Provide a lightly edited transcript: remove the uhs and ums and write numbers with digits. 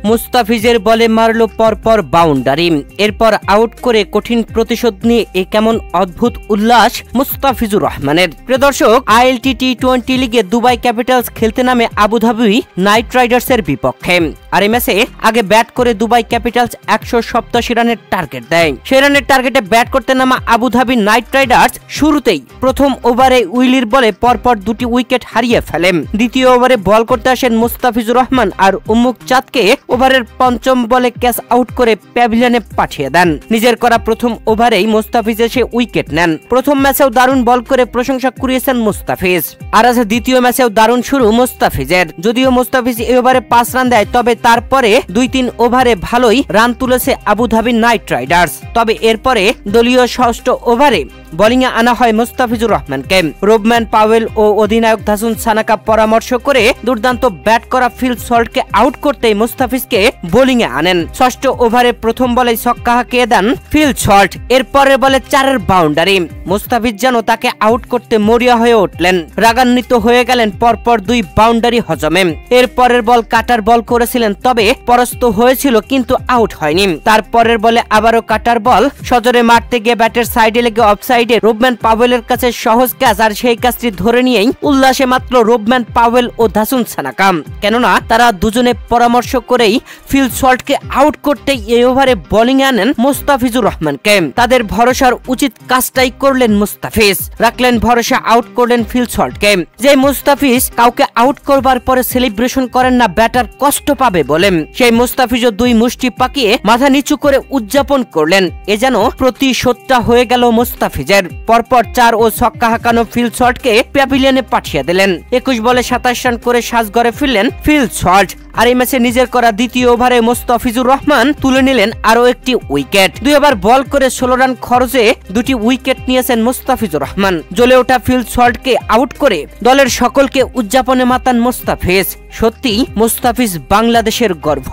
মুস্তাফিজের বলে মারল পরপর বাউন্ডারি, এরপর আউট করে কঠিন প্রতিশোধ নিয়ে এ কেমন অদ্ভুত উল্লাস মুস্তাফিজুর রহমানের। প্রিয় দর্শক, আইএলটি টি-20 লিগে দুবাই ক্যাপিটালস খেলতে নামে আবুধাবি নাইট রাইডার্সের বিপক্ষে। আর এই ম্যাচে আগে ব্যাট করে দুবাই ক্যাপিটালস 187 রানের টার্গেট দেয়। সেই রানের টার্গেটে ব্যাট করতে নামা আবুধাবি নাইট রাইডার্স শুরুতেই প্রথম ওভারে উইলির বলে পরপর দুটি উইকেট হারিয়ে ফেলেন। দ্বিতীয় ওভারে বল করতে আসেন মুস্তাফিজুর রহমান আর উম্মুক চাঁদকে ওভারের পঞ্চম বলে ক্যাচ আউট করে প্যাভিলিয়নে পাঠিয়ে দেন। নিজের করা প্রথম ওভারেই মুস্তাফিজ এসে উইকেট নেন। প্রথম ম্যাচেও দারুণ বল করে প্রশংসা কুড়িয়েছেন মুস্তাফিজ। আর আজ দ্বিতীয় ম্যাচেও দারুণ শুরু মুস্তাফিজের। যদিও মুস্তাফিজ এই ওভারে 5 রান দেয়, তবে তারপরে 2-3 ওভারে ভালোই রান তুলেছে আবুধাবি নাইট রাইডার্স। তবে এরপরে দলীয় ষষ্ঠ ওভারে বোলিং এ আনা হয় মুস্তাফিজুর রহমানকে। রোবম্যান পাওয়েল ও অধিনায়ক দাসুন সানাকা পরামর্শ করে দুর্দান্ত ব্যাট করা ফিল সল্টকে আউট করতেই মুস্তাফিজকে বোলিং এ আনেন। ষষ্ঠ ওভারে প্রথম বলে ছক্কা হাঁকিয়ে দেন ফিল সল্ট। এরপরের বলে 4 বাউন্ডারি। মুস্তাফিজ যেন তাকে আউট করতে মরিয়া হয়ে উঠলেন। রাগান্বিত হয়ে গেলেন পরপর 2 বাউন্ডারি হজমে। এরপরের বল কাটার বল করেছিলেন, তবে পরাস্ত হয়েছিল কিন্তু আউট হয়নি। তারপরের বলে আবারও কাটার বল সজোরে মারতে গিয়ে ব্যাটের সাইডে লেগে অফসাইডে রোবম্যান পাওয়েলের কাছে সহজ ক্যাচ, আর সেই ক্যাচটি ধরে নিয়েই উল্লাসে মাত্র রোবম্যান পাওয়েল ও দাসুন সানাকা। কেননা তারা দুজনে পরামর্শ করেই ফিল সল্টকে আউট করতে এই ওভারে বোলিং এ আনেন মুস্তাফিজুর রহমানকে। তাদের ভরসার উচিত কাজটাই করলেন মুস্তাফিজ, রাখলেন ভরসা, আউট করলেন ফিল সল্টকে। যে মুস্তাফিজ কাউকে আউট করবার পরে সেলিব্রেশন করেন না ব্যাটার কষ্ট পাবে বলেন, সেই মুস্তাফিজও 2 মুষ্টি পাকিয়ে মাথা নিচু করে উদযাপন করলেন। এ যেন প্রতিশোধটা হয়ে গেল মুস্তাফিজের। পরপর 4 ও ছক্কা হাঁকানো ফিল সল্টকে প্যাভিলিয়নে পাঠিয়ে দিলেন। 21 বলে 27 রান করে সাজঘরে ফিরলেন ফিল সল্ট। আর এই ম্যাচে নিজের করা দ্বিতীয় ওভারে মুস্তাফিজুর রহমান তুলে নিলেন আরো একটি উইকেট। 2 ওভার বল করে 16 রান খরচে 2টি উইকেট নিয়েছেন মুস্তাফিজুর রহমান। জ্বলে ওঠা ফিল সল্টকে আউট করে দলের সকলকে উদযাপনে মাতান মুস্তাফিজ। সত্যি মুস্তাফিজ বাংলাদেশের গর্ব।